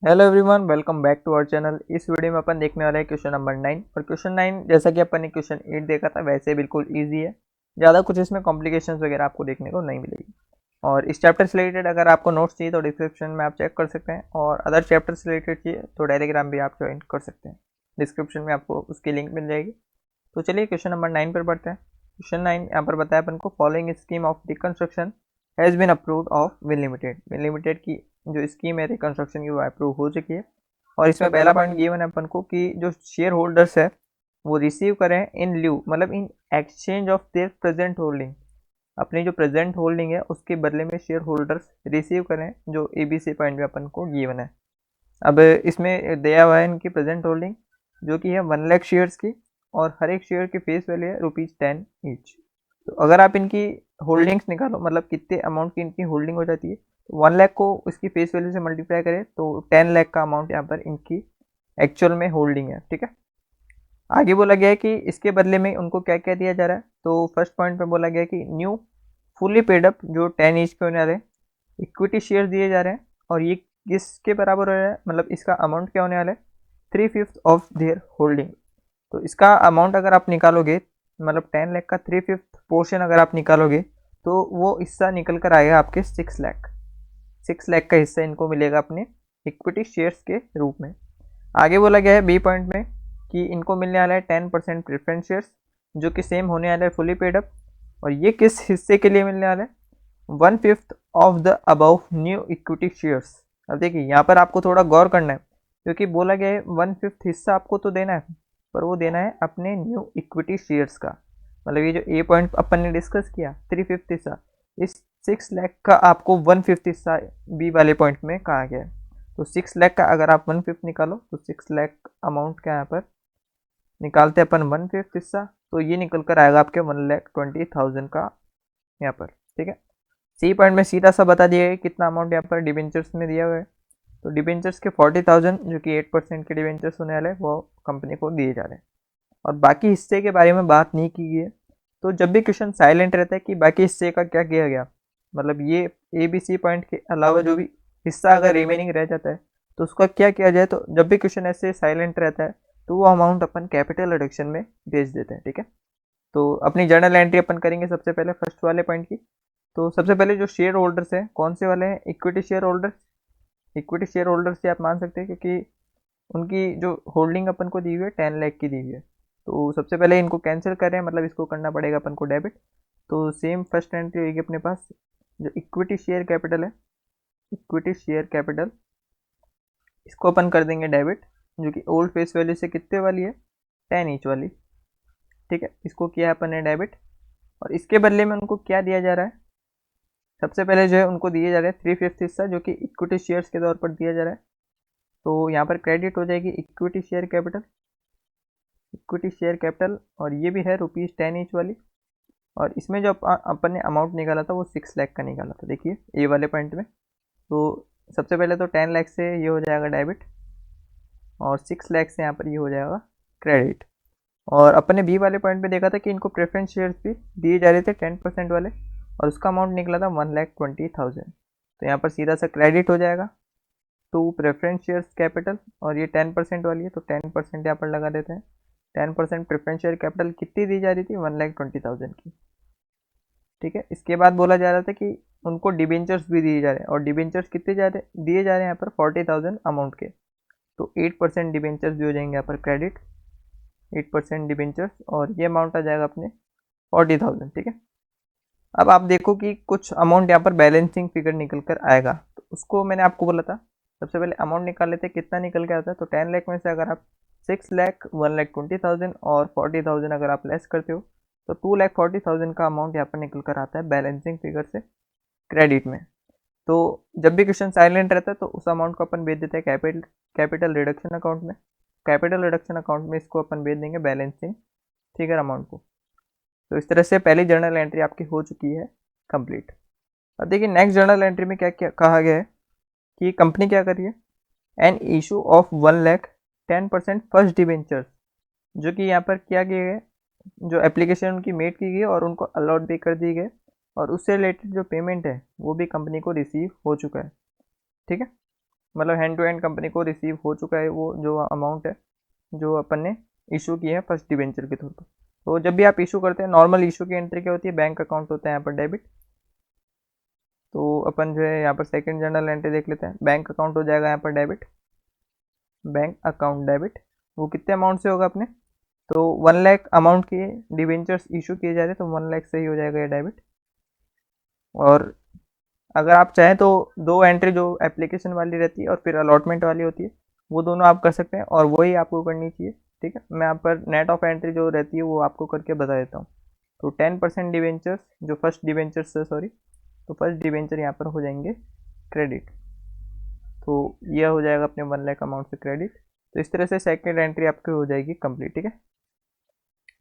Hello everyone, welcome back to our channel. इस video में अपन देखने वाले हैं क्वेश्चन नंबर 9। और क्वेश्चन 9 जैसा कि अपन ने क्वेश्चन 8 देखा था वैसे बिल्कुल इजी है। ज़्यादा कुछ इसमें कॉम्प्लिकेशंस वगैरह आपको देखने को नहीं मिलेगी। और इस चैप्टर से रिलेटेड अगर आपको नोट्स चाहिए तो डिस्क्रिप्शन में आप चेक कर सकते हैं, और अदर चैप्टर से रिलेटेड चाहिए तो टेलीग्राम भी आप ज्वाइन कर सकते हैं। डिस्क्रिप्शन में आपको उसकी लिंक मिल जाएगी। तो चलिए क्वेश्चन नंबर 9 पर बढ़ते हैं। क्वेश्चन 9 यहाँ पर बताया अपन को, following scheme of reconstruction has been approved of Will limited. Will limited की जो स्कीम है रिकंस्ट्रक्शन की वो अप्रूव हो चुकी है। और इसमें पहला पॉइंट गिवन है अपन को कि जो शेयर होल्डर्स है वो रिसीव करें इन ल्यू, मतलब in exchange of their present holding. अपनी जो प्रेजेंट होल्डिंग है उसके बदले में शेयर होल्डर्स रिसीव करें, जो ABC पॉइंट में अपन को गिवन है। अब इसमें दिया हुआ है इनकी प्रेजेंट होल्डिंग जो कि है 1 लाख शेयर्स की, और हर एक शेयर की फेस वैल्यू है ₹10 ईच। तो अगर आप इनकी होल्डिंग्स निकालो, मतलब कितने अमाउंट की इनकी होल्डिंग हो जाती है, 1 लाख को इसकी फेस वैल्यू से मल्टीप्लाई करें तो 10 लाख का अमाउंट यहाँ पर इनकी एक्चुअल में होल्डिंग है। ठीक है, आगे बोला गया है कि इसके बदले में उनको क्या क्या दिया जा रहा है। तो फर्स्ट पॉइंट पे बोला गया है कि न्यू फुली पेड अप जो 10 ईच पे होने वाले इक्विटी शेयर दिए जा रहे हैं, और ये किसके बराबर हो रहा है, मतलब इसका अमाउंट क्या होने वाला है, 3/5 ऑफ देयर होल्डिंग। तो इसका अमाउंट अगर आप निकालोगे, मतलब 10 लाख का 3/5 पोर्शन अगर आप निकालोगे तो वो हिस्सा निकल कर आएगा आपके 6 लाख। 6 लाख का हिस्सा इनको मिलेगा अपने इक्विटी शेयर्स के रूप में। आगे बोला गया है बी पॉइंट में कि इनको मिलने वाला है 10% प्रेफरेंस शेयर्स जो कि सेम होने वाला है फुली पेड अप। और ये किस हिस्से के लिए मिलने वाला है, 1/5 of the above new equity shares. अब देखिए यहाँ पर आपको थोड़ा गौर करना है, क्योंकि बोला गया है 1/5 हिस्सा आपको तो देना है, पर वो देना है अपने न्यू इक्विटी शेयर्स का। मतलब ये जो ए पॉइंट अपन ने डिस्कस किया 3/5 हिस्सा, इस 6 लाख का आपको 1/5 हिस्सा बी वाले पॉइंट में कहा गया है। तो 6 लाख का अगर आप 1/5 निकालो तो 6 लाख अमाउंट का यहाँ पर निकालते हैं अपन 1/5 हिस्सा, तो ये निकल कर आएगा आपके 1,20,000 का यहाँ पर। ठीक है, सी पॉइंट में सीधा सा बता दिया है कितना अमाउंट यहाँ पर डिबेंचर्स में दिया हुआ है। तो डिबेंचर्स के 40,000 जो कि 8% के डिबेंचर्स होने वाले हैं वो कंपनी को दिए जा रहे हैं, और बाकी हिस्से के बारे में बात नहीं की गई है। तो जब भी क्वेश्चन साइलेंट रहता है कि बाकी हिस्से का क्या किया गया, मतलब ये ABC पॉइंट के अलावा जो भी हिस्सा अगर रिमेनिंग रह जाता है तो उसका क्या किया जाए, तो जब भी क्वेश्चन ऐसे साइलेंट रहता है तो वो अमाउंट अपन कैपिटल रिडक्शन में भेज देते हैं। ठीक है, तो अपनी जर्नल एंट्री अपन करेंगे सबसे पहले फर्स्ट वाले पॉइंट की। तो सबसे पहले जो शेयर होल्डर्स हैं कौन से वाले हैं, equity share holders. Equity share holders से आप मान सकते हैं क्योंकि उनकी जो होल्डिंग अपन को दी हुई है 10 लाख की दी हुई है। तो सबसे पहले इनको कैंसिल करें, मतलब इसको करना पड़ेगा अपन को डेबिट। तो सेम फर्स्ट एंट्री होगी अपने पास, जो इक्विटी शेयर कैपिटल है, इक्विटी शेयर कैपिटल इसको अपन कर देंगे डेबिट, जो कि ओल्ड फेस वैल्यू से कितने वाली है, 10 ईच वाली। ठीक है, इसको किया है अपन ने डेबिट। और इसके बदले में उनको क्या दिया जा रहा है, सबसे पहले जो है उनको दिए जा रहे हैं 3/5 हिस्सा जो कि इक्विटी शेयर्स के तौर पर दिया जा रहा है। तो यहाँ पर क्रेडिट हो जाएगी equity share capital, equity share capital, और ये भी है ₹10 ईच वाली। और इसमें जो अपन ने अमाउंट निकाला था वो 6 लाख का निकाला था, देखिए ए वाले पॉइंट में। तो सबसे पहले तो 10 लाख से ये हो जाएगा डेबिट, और 6 लाख से यहाँ पर ये हो जाएगा क्रेडिट। और अपन ने बी वाले पॉइंट पे देखा था कि इनको प्रेफरेंस शेयर्स भी दिए जा रहे थे 10% वाले, और उसका अमाउंट निकला था 1,20,000। तो यहाँ पर सीधा सा क्रेडिट हो जाएगा टू प्रेफरेंस शेयर्स कैपिटल, और ये 10% वाली है तो 10% यहाँ पर लगा देते हैं। 10% प्रेफरेंस शेयर कैपिटल कितनी दी जा रही थी, 1,20,000 की। ठीक है, इसके बाद बोला जा रहा था कि उनको डिबेंचर्स भी दिए जा रहे हैं, और डिबेंचर्स कितने दिए जा रहे हैं यहाँ पर 40,000 अमाउंट के। तो 8% डिबेंचर्स भी हो जाएंगे यहाँ पर क्रेडिट, 8% डिबेंचर्स, और ये अमाउंट आ जाएगा अपने 40,000। ठीक है, अब आप देखो कि कुछ अमाउंट यहाँ पर बैलेंसिंग फिगर निकल कर आएगा, तो उसको मैंने आपको बोला था सबसे पहले अमाउंट निकाल लेते हैं कितना निकल के आता है। तो 10 लाख में से अगर आप 6 लाख 1,20,000 और 40,000 अगर आप लेस करते हो तो 2,40,000 का अमाउंट यहाँ पर निकल कर आता है बैलेंसिंग फिगर से क्रेडिट में। तो जब भी क्वेश्चन साइलेंट रहता है तो उस अमाउंट को अपन भेज देते हैं कैपिटल रिडक्शन अकाउंट में। कैपिटल रिडक्शन अकाउंट में इसको अपन भेज देंगे बैलेंसिंग फिगर अमाउंट को। तो इस तरह से पहली जर्नल एंट्री आपकी हो चुकी है कंप्लीट। अब देखिए नेक्स्ट जर्नल एंट्री में क्या क्या कहा गया है कि कंपनी क्या कर रही है, an issue of 1 lakh 10% first debentures, जो कि यहाँ पर किया गया है, जो एप्लीकेशन उनकी मेड की गई और उनको अलॉट भी कर दी गई, और उससे रिलेटेड जो पेमेंट है वो भी कंपनी को रिसीव हो चुका है। ठीक है, मतलब हैंड टू हैंड कंपनी को रिसीव हो चुका है वो जो अमाउंट है जो अपन ने इशू की है फर्स्ट डिवेंचर के थ्रू पर। तो जब भी आप इशू करते हैं नॉर्मल इशू की एंट्री क्या होती है, बैंक अकाउंट होता है यहाँ पर डेबिट। तो अपन जो है यहाँ पर सेकंड जर्नल एंट्री देख लेते हैं। बैंक अकाउंट हो जाएगा यहाँ पर डेबिट, बैंक अकाउंट डेबिट। वो कितने अमाउंट से होगा अपने, तो 1 लाख अमाउंट के डिवेंचर्स इशू किए जा रहे हैं तो 1 लाख से ही हो जाएगा ये डेबिट। और अगर आप चाहें तो दो एंट्री जो एप्लीकेशन वाली रहती है और फिर अलॉटमेंट वाली होती है वो दोनों आप कर सकते हैं और वही आपको करनी चाहिए। ठीक है, मैं यहाँ पर नेट ऑफ एंट्री जो रहती है वो आपको करके बता देता हूँ। तो 10% डिवेंचर्स जो फर्स्ट डिवेंचर्स है, सॉरी, तो फर्स्ट डिवेंचर यहाँ पर हो जाएंगे क्रेडिट। तो यह हो जाएगा अपने 1 लाख अमाउंट से क्रेडिट। तो इस तरह से सेकेंड एंट्री आपकी हो जाएगी कंप्लीट। ठीक है,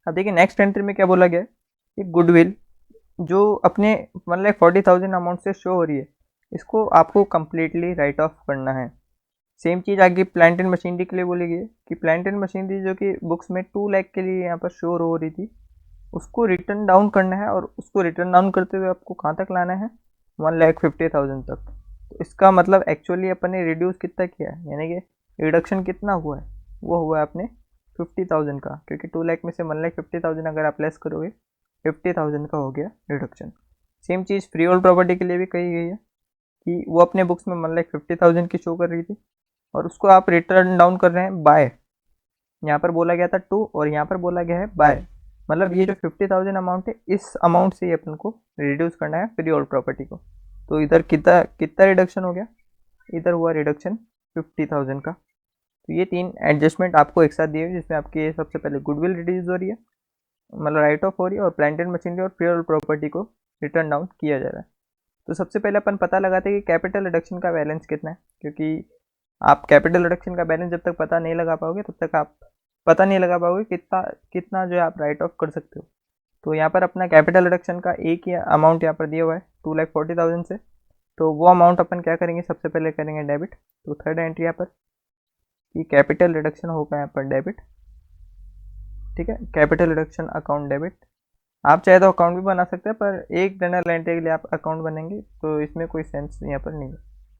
अब देखिए नेक्स्ट एंट्री में क्या बोला गया है कि गुडविल जो अपने 1,40,000 अमाउंट से शो हो रही है इसको आपको कम्प्लीटली राइट ऑफ करना है। सेम चीज़ आगे प्लांट एंड मशीनरी के लिए बोली गई है कि प्लांट एंड मशीनरी जो कि बुक्स में 2 लाख के लिए यहाँ पर शो हो रही थी उसको रिटर्न डाउन करना है। और उसको रिटर्न डाउन करते हुए आपको कहाँ तक लाना है, 1,50,000 तक। तो इसका मतलब एक्चुअली अपन ने रिड्यूस कितना किया है, यानी कि रिडक्शन कितना हुआ है, वो हुआ है अपने 50,000 का, क्योंकि 2 लाख में से 1,50,000 अगर आप लेस करोगे 50,000 का हो गया रिडक्शन। सेम चीज़ फ्री होल्ड प्रॉपर्टी के लिए भी कही गई है कि वो अपने बुक्स में 1,50,000 की शो कर रही थी और उसको आप रिटर्न डाउन कर रहे हैं बाय। यहाँ पर बोला गया था टू और यहाँ पर बोला गया है बाय। मतलब ये जो 50,000 अमाउंट है इस अमाउंट से ही अपन को रिड्यूस करना है फ्री होल्ड प्रॉपर्टी को। तो इधर कितना कितना रिडक्शन हो गया, इधर हुआ रिडक्शन 50,000 का। तो ये 3 एडजस्टमेंट आपको एक साथ दिए जिसमें आपकी सबसे पहले गुडविल रिड्यूस हो रही है, मतलब राइट ऑफ हो रही है, और प्लांट एंड मशीनरी और फ्री होल्ड प्रॉपर्टी को रिटर्न डाउन किया जा रहा है। तो सबसे पहले अपन पता लगाते हैं कि कैपिटल रिडक्शन का बैलेंस कितना है, क्योंकि आप कैपिटल रिडक्शन का बैलेंस जब तक पता नहीं लगा पाओगे तब तक आप पता नहीं लगा पाओगे कितना कितना जो है आप राइट ऑफ कर सकते हो। तो यहाँ पर अपना कैपिटल रिडक्शन का एक ही अमाउंट यहाँ पर दिया हुआ है 2,40,000 से। तो वो अमाउंट अपन क्या करेंगे, सबसे पहले करेंगे डेबिट। तो थर्ड एंट्री यहाँ पर कि कैपिटल रिडक्शन होगा यहाँ पर डेबिट। ठीक है, कैपिटल रिडक्शन अकाउंट डेबिट। आप चाहे तो अकाउंट भी बना सकते हैं पर एक जनरल एंट्री के लिए आप अकाउंट बनेंगे तो इसमें कोई सेंस यहाँ पर नहीं है।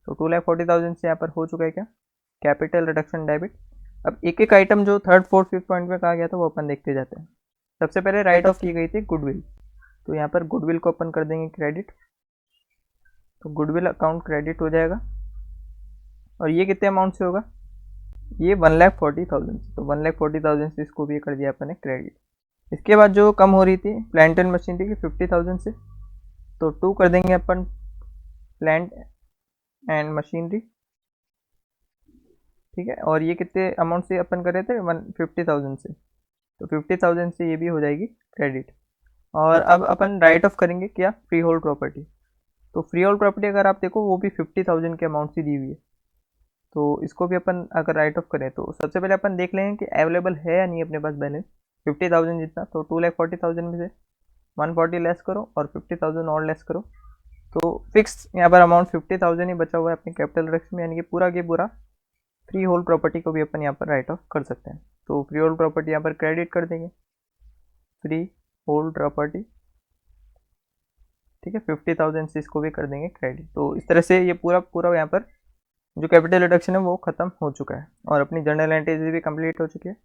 तो 2,40,000 से यहाँ पर हो चुका है क्या, कैपिटल रिडक्शन डेबिट। अब एक एक आइटम जो थर्ड फोर्थ फिफ्थ पॉइंट में कहा गया था वो अपन देखते जाते हैं। सबसे पहले राइट ऑफ की गई थी गुडविल, तो यहाँ पर गुडविल को अपन कर देंगे क्रेडिट। तो गुडविल अकाउंट क्रेडिट हो जाएगा और ये कितने अमाउंट से होगा, ये 1,40,000 से। तो 1,40,000 से इसको भी कर दिया अपन ने क्रेडिट। इसके बाद जो कम हो रही थी प्लांट एंड मशीनरी की 50,000 से, तो 2 कर देंगे अपन प्लांट एंड मशीनरी। ठीक है, और ये कितने अमाउंट से अपन कर रहे थे 150,000 से, तो 50,000 से ये भी हो जाएगी क्रेडिट। और अब अपन राइट ऑफ करेंगे क्या, फ्री होल्ड प्रॉपर्टी। तो फ्री होल्ड प्रॉपर्टी अगर आप देखो वो भी 50,000 के अमाउंट से दी हुई है। तो इसको भी अपन अगर राइट ऑफ करें तो सबसे पहले अपन देख लेंगे कि अवेलेबल है या नहीं अपने पास बैलेंस 50,000 जितना। तो 2,40,000 में से 140 लेस करो और 50,000 और लेस करो, तो फिक्स यहाँ पर अमाउंट 50,000 ही बचा हुआ है अपने कैपिटल रिडक्शन में, यानी कि पूरा के पूरा फ्री होल्ड प्रॉपर्टी को भी अपन यहाँ पर राइट ऑफ कर सकते हैं। तो फ्री होल्ड प्रॉपर्टी यहाँ पर क्रेडिट कर देंगे, फ्री होल्ड प्रॉपर्टी। ठीक है, 50,000 से इसको भी कर देंगे क्रेडिट। तो इस तरह से ये पूरा पूरा यहाँ पर जो कैपिटल रिडक्शन है वो खत्म हो चुका है और अपनी जर्नल एंट्रीज भी कंप्लीट हो चुकी है।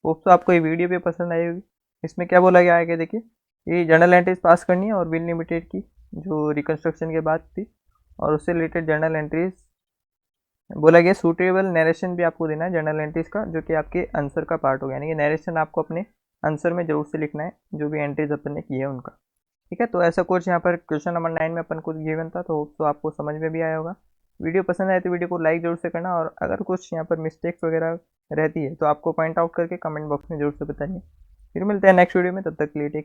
होप तो आपको ये वीडियो भी पसंद आई होगी। इसमें क्या बोला गया है कि देखिए ये जर्नल एंट्रीज पास करनी है और विल लिमिटेड की जो रिकन्स्ट्रक्शन के बाद थी और उससे रिलेटेड जर्नल एंट्रीज बोला गया। सूटेबल नरेशन भी आपको देना है जर्नल एंट्रीज का, जो कि आपके आंसर का पार्ट होगा, यानी कि नरेशन आपको अपने आंसर में जरूर से लिखना है जो भी एंट्रीज अपन ने की है उनका। ठीक है, तो ऐसा कुछ यहाँ पर क्वेश्चन नंबर 9 में अपन को गिवन था। तो होप तो आपको समझ में भी आया होगा। वीडियो पसंद आए तो वीडियो को लाइक जरूर से करना और अगर कुछ यहाँ पर मिस्टेक्स वगैरह रहती है तो आपको पॉइंट आउट करके कमेंट बॉक्स में जरूर से बताइए। फिर मिलते हैं नेक्स्ट वीडियो में, तब तक के लिए टेक